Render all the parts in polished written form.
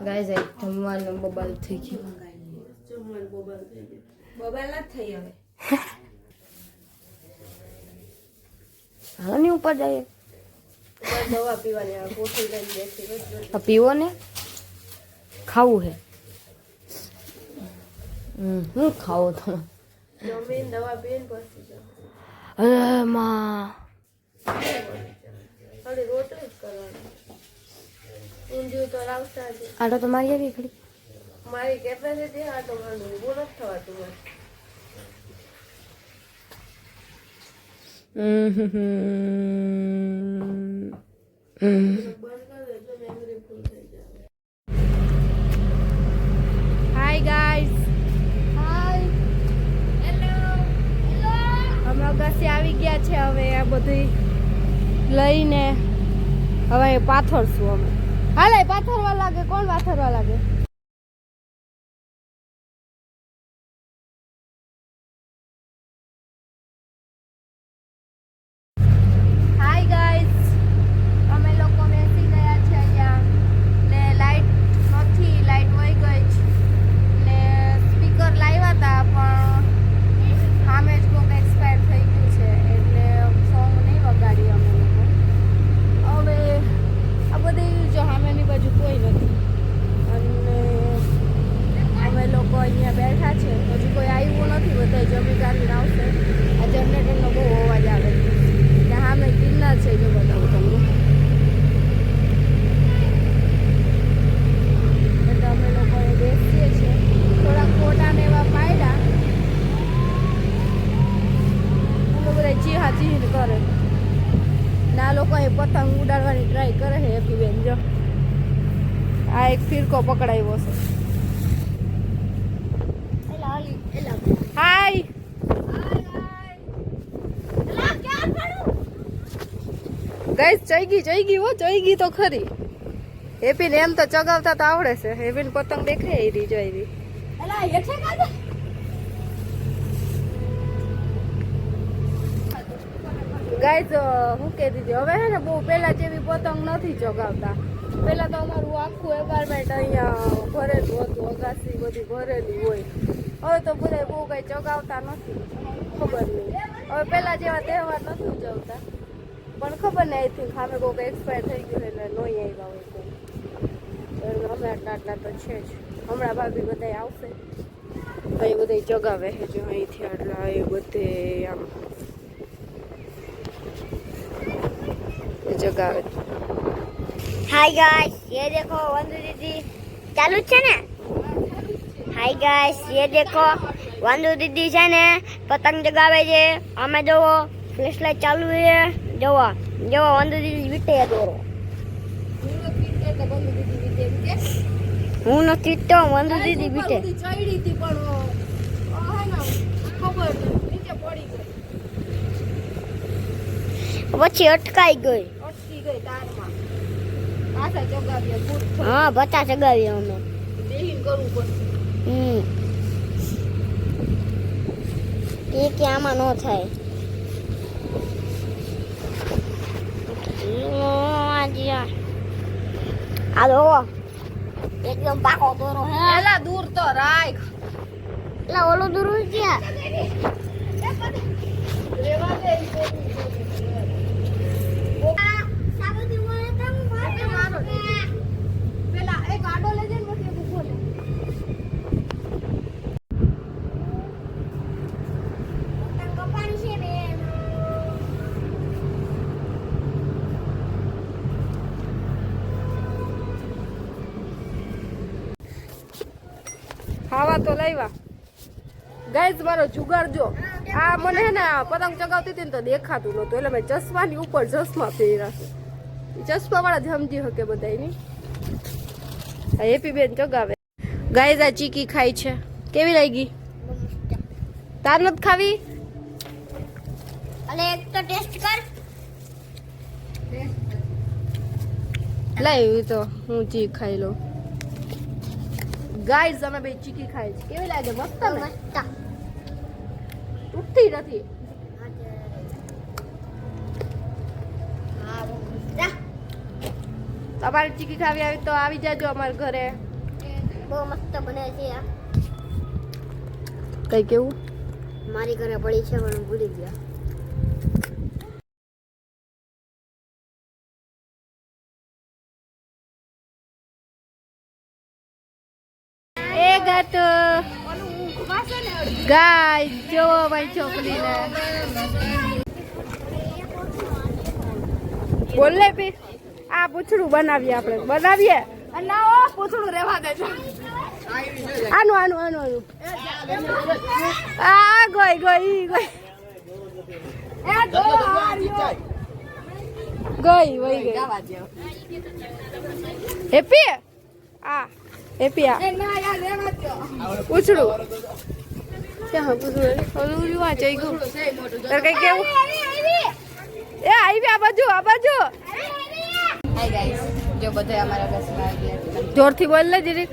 Guys આ જમવાનું બબાલ થઈ ગયું. જમવાનું બબાલ થઈ ગયું. બબાલ ના થઈ હવે. હાની ઉપર જાય દવા પીવાની આ કોઠી લઈને બેસી પીવો ને ખાવું હે હું ખાવું તો જમીન દવા પીને પછી જાઓ. અરે માં ખાલી રોટલી જ કરવાની. ઊંધિયું તો લાવતા જ. આટો તો મારી આવી ખડી મારી કેપેસિટી આ તો મારું ઊભું નથી થવાતું મને. હાય ગાઈસ હાય હેલો અમે અગાસી આવી ગયા છે. હવે આ બધી લઈને હવે પાથરશું અમે. હાલે પાથરવા લાગે. કોણ પાથરવા લાગે? હાય ગાઈસ અમે લોકો બેસી ગયા છે અહીંયા. ને લાઈટ નથી, લાઈટ વહી ગઈ છે. ને સ્પીકર લાવ્યા હતા પણ સામે જ કોક એક્સપાયર થઈ ગયું છે એટલે સોંગ નહીં વગાડી અમે લોકો. હવે આ બધી જો સામેની બાજુ કોઈ નથી અને અમે લોકો અહીંયા બેઠા છે. હજુ કોઈ આવ્યું નથી. બધા જમી કાઢીને આવશે. આ જનરેટરનો બહુ અવાજ આવે છે. સામે ગિરનાર છે જો બતાવું તમને. એટલે અમે લોકો બેસીએ છીએ. થોડાક ફોટા ને એવા પાડ્યા. અમે બધા ચીહા ચીહીને કરે. ના લોકો એ પતંગ ઉડાડવાની ટ્રાય કરે છે. હેપી બેન જો આ એક ફિરકો પકડાવ્યો છે. હાય ગાઈસ ચઈ ગઈ હો, ચઈ ગઈ તો ખરી. હેપી ને એમ તો ચગાવતા તો આવડે છે. હેપી ને પતંગ દેખાય રહી જોઈ રહી. ગાઈસ હું કહેતી હતી હવે હે ને બહુ પેલા જેવી પતંગ નથી ચગાવતા. પેલા તો અમારું આખું એપાર્ટમેન્ટ અહીંયા ભરેલું હતું. અગાસી બધી ભરેલી હોય. હવે તો બધા બહુ કઈ ચગાવતા નથી. ખબર નહીં હવે પેલા જેવા તહેવાર નથી ઉજવતા. પણ ખબર નહીં આઈ થિંક સામે કોઈક એક્સપાયર થઈ ગયું એટલે નહીં આવ્યા હોય કોઈ. અમે આટલા તો છે જ. હમણાં ભાભી બધા આવશે. અહીં બધા ચગાવે છે જો અહીંથી આટલા એ બધે આમ जगावे. हाय गाइस ये देखो वंदु दीदी चालू છે ને. हाय गाइस ये देखो वंदु दीदी છે ને પતંગ જગાવે છે. અમે જોવો ફ્લેશ લાઈટ ચાલુ છે. જોવો જોવો વંદુ દીદી વીટે દોરો. હું નથી તો વંદુ દીદી વીટે ચડી હતી પણ હે ને ખબર નીચે પડી ગઈ. પછી અટકાઈ ગઈ. ગઈ તારમાં પાછા ચગાવ્યા ફૂટ. હા પચાસ ચગાવ્યા અમે. બેહીન કરવું પડશે. એ કે આમાં ન થાય. આ દો એકદમ પાકો દોરો હે. એલા દૂર તો રાખ. એલા ઓલો દોરો ક્યાં? રેવા દે. પેલા એક આડો લેજે ને પછી ઉભો લે. ખાવા તો લાવ્યા. ગાઈસ મારો જુગાર જો આ મને હે ને પતંગ ચગાવતી હતી ને તો દેખાતું નહોતું એટલે મેં ચશ્માની ઉપર ચશ્મા પહેર્યા છે. ચશ્મા વાળા સમજી શકે બધાની. હેપી બેન ચગાવે. ગાઈસ આ ચીકી ખાય છે. કેવી લાગી? તાર નથી ખાવી? અલે એક તો ટેસ્ટ કર. લાવ તો હું ચીક ખાઈ લઉં. ગાઈસ અમે બે ચીકી ખાય છે. કેવી લાગે? મસ્ત ને? મસ્ત. તૂટતી નથી. તમારે ચીકી ખાવી આવી તો આવી જાજો અમારા ઘરે. બહુ મસ્ત બને છે આ. કઈ કેવું મારી ઘરે પડી છે પણ ભૂલી ગયા. એ ગાતો ગાય જોવો ભાઈ છોકરીને બોલ લે પી આ પૂછડું બનાવીએ આપણે બનાવીએ અને ના ઓ પૂછડું રહેવા દેજો આનું આનું આનું આનું આ ગઈ ગઈ ગઈ એ જો આર્યો ગઈ વઈ ગઈ હેપી આ હેપી આ પૂછડું ક્યાં પૂછડું ઓલું રીવા જઈ ગયું તાર કઈ કેવું એ આવી આ બાજુ હાય ગાઈસ જો બધા અમારા બસમાં આવી ગયા જોરથી બોલ લે જીરીક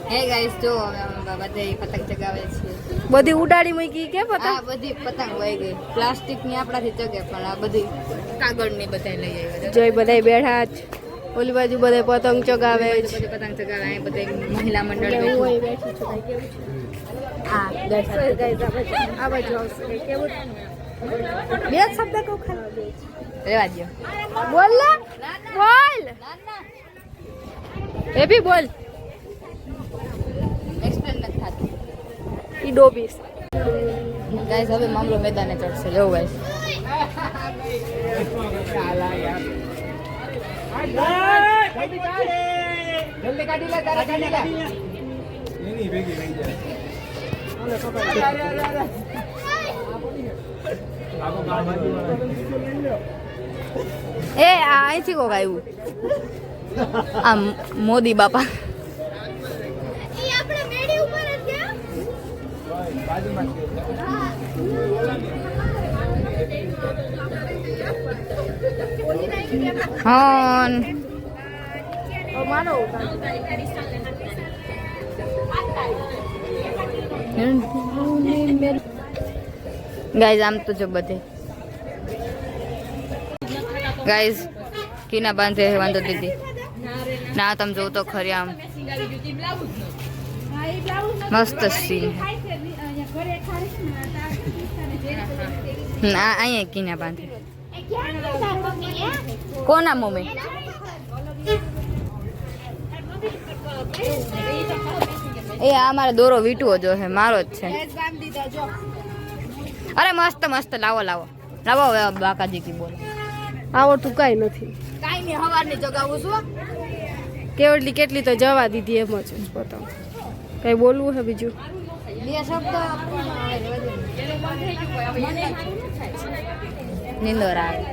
હે ગાઈસ જો અમે બધા પતંગ ચગાવે છે બધી ઉડાડી મૂકી કે પતંગ હા બધી પતંગ વહી ગઈ પ્લાસ્ટિક ની આપણાથી ચગે પણ આ બધી કાગળ ની બધા લઈ આવ્યા જોઈ બધા બેઠા જ ઓલી બાજુ બધા પતંગ ચગાવે છે બધા પતંગ ચગાવે અહીં બધા મહિલા મંડળ બેઠું છે કેવું છે હા ગાઈસ આ બાજુ આવશે કેવું બે શબ્દ કહું ખાલી રેવા દો બોલ લે બોલ એ ભી બોલ એક્સપ્લેન નથી થતું ઈ ડોબીસ ગાઈસ હવે મામલો મેદાને ચડશે લો ગાઈસ જલ્દી કાઢી લે તારે કાઢી લે એની ભેગી લઈ જાય એ અહીંથી કોક આવ્યું આ મોદી બાપા હા ગાઈઝ આમ તો જો બધે ગાઈઝ કીના બાંધે વાંધો દીધી ના તમે જોવો તો ખરી આમ મસ્ત સીન ના અહીંયા કીના બાંધે કોના મમ્મી એ આ મારે દોરો વીટવો જો છે મારો જ છે અરે મસ્ત મસ્ત લાવો લાવો લાવો હવે બાકાજી કી બોલ આવડતું કઈ નથી કાઈ નહીં હવારની જગાવું છું કેવડલી કેટલી તો જવા દીધી એમ જ પોતા કઈ બોલવું છે બીજું બે શબ્દ નિંદર આવે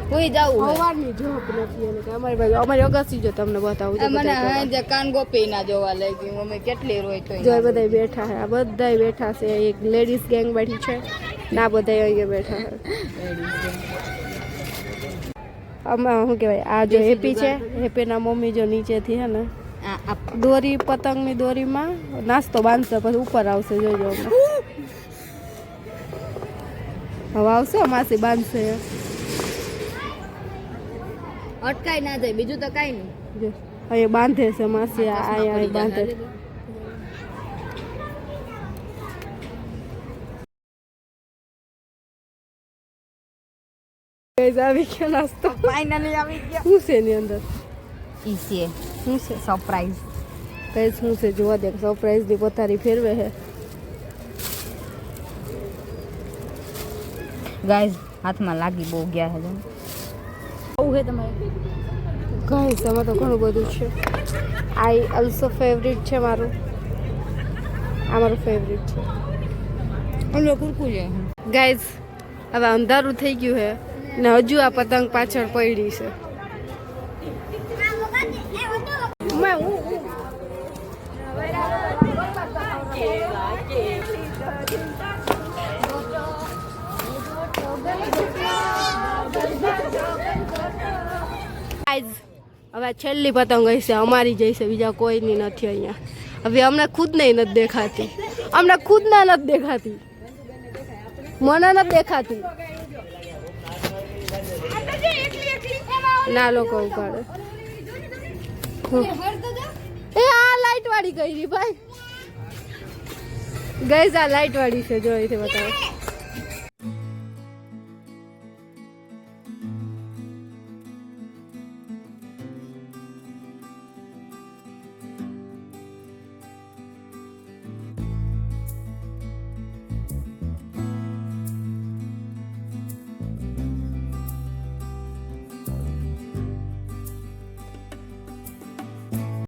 કોઈ જાવું હવારની જોબ નથી એને કે અમારી બાજુ અમારી અગાસી જો તમને બતાવું છું મને જે કાન ગોપી ના જોવા લઈ ગયું અમે કેટલી રોઈ તો જો બધા બેઠા છે આ બધા બેઠા છે એક લેડીઝ ગેંગ બેઠી છે ના બધા અહીંયા બેઠા છે આમાં શું કહેવાય આ જો હેપી છે હેપીના મમ્મી જો નીચેથી હે ને દોરી પતંગની દોરીમાં નાસ્તો બાંધશે પછી ઉપર આવશે જોજો હવે આવશે માસી બાંધશે અટકાઈ ના જાય બીજું તો કાઈ નહીં અહીંયા બાંધે છે માસી અહીંયા બાંધે આવી ગયો નાસ્તો ફાઇનલી આવી ગયો શું છે એની અંદર ઈ છે શું છે સરપ્રાઈઝ કઈ શું છે જોવા દે સરપ્રાઈઝ ની પથારી ફેરવે છે ગાઈઝ હાથમાં લાગી બહુ ગયા છે આવું છે તમારે ગાઈઝ આમાં તો ઘણું બધું છે આઈ ઓલ્સો ફેવરિટ છે મારું આ મારું ફેવરિટ છે ઓલો કુરકુરે ગાઈઝ હવે અંધારું થઈ ગયું છે ને હજુ આ પતંગ પાછળ પડી છે હવે છેલ્લી પતંગ હશે અમારી જઈશે બીજા કોઈની નથી અહીંયા હવે અમને ખુદને નથી દેખાતી અમને ખુદના નથી દેખાતી મને નથી દેખાતી ના લોકો ઉપાડે એ આ લાઈટ વાળી ગઈ ભાઈ ગઈ આ લાઈટ વાળી છે જો અહીંથી બતાવો